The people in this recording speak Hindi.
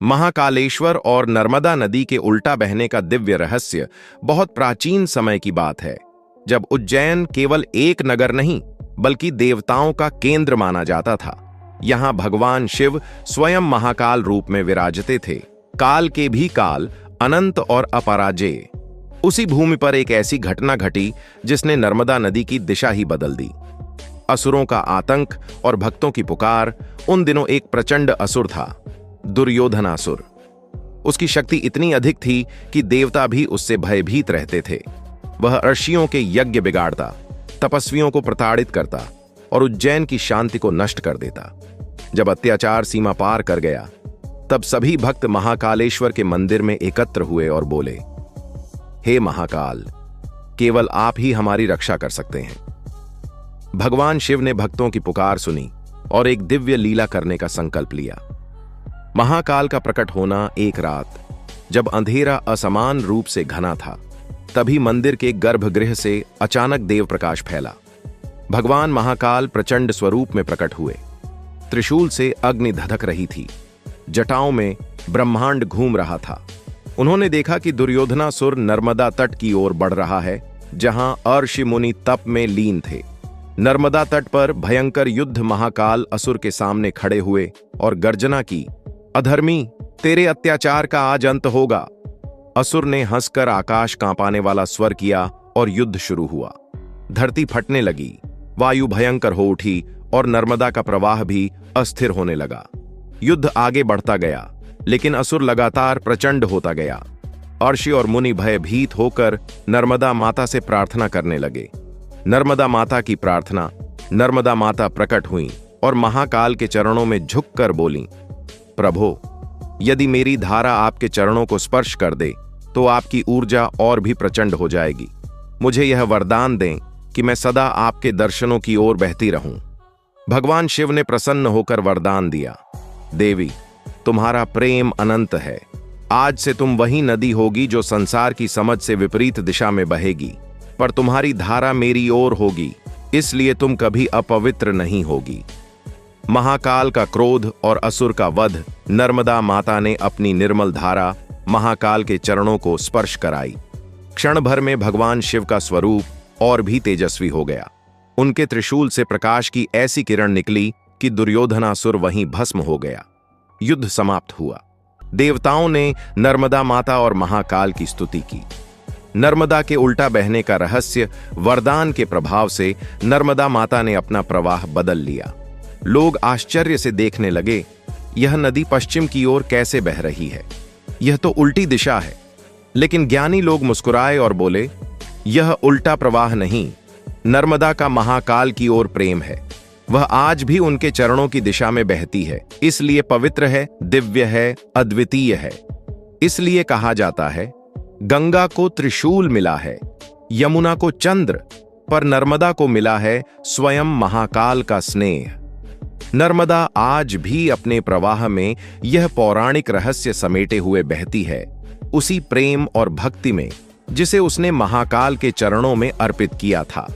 महाकालेश्वर और नर्मदा नदी के उल्टा बहने का दिव्य रहस्य बहुत प्राचीन समय की बात है, जब उज्जैन केवल एक नगर नहीं बल्कि देवताओं का केंद्र माना जाता था। यहाँ भगवान शिव स्वयं महाकाल रूप में विराजते थे, काल के भी काल, अनंत और अपराजेय। उसी भूमि पर एक ऐसी घटना घटी जिसने नर्मदा नदी की दिशा ही बदल दी। असुरों का आतंक और भक्तों की पुकार। उन दिनों एक प्रचंड असुर था, दुर्योधनासुर। उसकी शक्ति इतनी अधिक थी कि देवता भी उससे भयभीत रहते थे। वह ऋषियों के यज्ञ बिगाड़ता, तपस्वियों को प्रताड़ित करता और उज्जैन की शांति को नष्ट कर देता। जब अत्याचार सीमा पार कर गया, तब सभी भक्त महाकालेश्वर के मंदिर में एकत्र हुए और बोले, हे महाकाल, केवल आप ही हमारी रक्षा कर सकते हैं। भगवान शिव ने भक्तों की पुकार सुनी और एक दिव्य लीला करने का संकल्प लिया। महाकाल का प्रकट होना एक रात, जब अंधेरा असमान रूप से घना था, तभी मंदिर के गर्भगृह से अचानक देव प्रकाश फैला। भगवान महाकाल प्रचंड स्वरूप में प्रकट हुए। त्रिशूल से अग्नि धधक रही थी, जटाओं में ब्रह्मांड घूम रहा था। उन्होंने देखा कि दुर्योधनासुर नर्मदा तट की ओर बढ़ रहा है, जहां अर्षि मुनि तप में लीन थे। नर्मदा तट पर भयंकर युद्ध महाकाल असुर के सामने खड़े हुए और गर्जना की, अधर्मी, तेरे अत्याचार का आज अंत होगा। असुर ने हंसकर आकाश कांपाने वाला स्वर किया और युद्ध शुरू हुआ। धरती फटने लगी, वायु भयंकर हो उठी और नर्मदा का प्रवाह भी अस्थिर होने लगा। युद्ध आगे बढ़ता गया, लेकिन असुर लगातार प्रचंड होता गया। अर्षि और मुनि भयभीत होकर नर्मदा माता से प्रार्थना करने लगे। नर्मदा माता की प्रार्थना, नर्मदा माता प्रकट हुई और महाकाल के चरणों में झुककर बोलीं, प्रभो, यदि मेरी धारा आपके चरणों को स्पर्श कर दे तो आपकी ऊर्जा और भी प्रचंड हो जाएगी। मुझे यह वरदान दें कि मैं सदा आपके दर्शनों की ओर बहती रहूं। भगवान शिव ने प्रसन्न होकर वरदान दिया, देवी, तुम्हारा प्रेम अनंत है। आज से तुम वही नदी होगी जो संसार की समझ से विपरीत दिशा में बहेगी, पर तुम्हारी धारा मेरी ओर होगी, इसलिए तुम कभी अपवित्र नहीं होगी। महाकाल का क्रोध और असुर का वध नर्मदा माता ने अपनी निर्मल धारा महाकाल के चरणों को स्पर्श कराई। क्षण भर में भगवान शिव का स्वरूप और भी तेजस्वी हो गया। उनके त्रिशूल से प्रकाश की ऐसी किरण निकली कि दुर्योधनासुर वहीं भस्म हो गया। युद्ध समाप्त हुआ। देवताओं ने नर्मदा माता और महाकाल की स्तुति की। नर्मदा के उल्टा बहने का रहस्य, वरदान के प्रभाव से नर्मदा माता ने अपना प्रवाह बदल लिया। लोग आश्चर्य से देखने लगे, यह नदी पश्चिम की ओर कैसे बह रही है? यह तो उल्टी दिशा है। लेकिन ज्ञानी लोग मुस्कुराए और बोले, यह उल्टा प्रवाह नहीं, नर्मदा का महाकाल की ओर प्रेम है। वह आज भी उनके चरणों की दिशा में बहती है, इसलिए पवित्र है, दिव्य है, अद्वितीय है। इसलिए कहा जाता है, गंगा को त्रिशूल मिला है, यमुना को चंद्र, पर नर्मदा को मिला है स्वयं महाकाल का स्नेह। नर्मदा आज भी अपने प्रवाह में यह पौराणिक रहस्य समेटे हुए बहती है, उसी प्रेम और भक्ति में जिसे उसने महाकाल के चरणों में अर्पित किया था।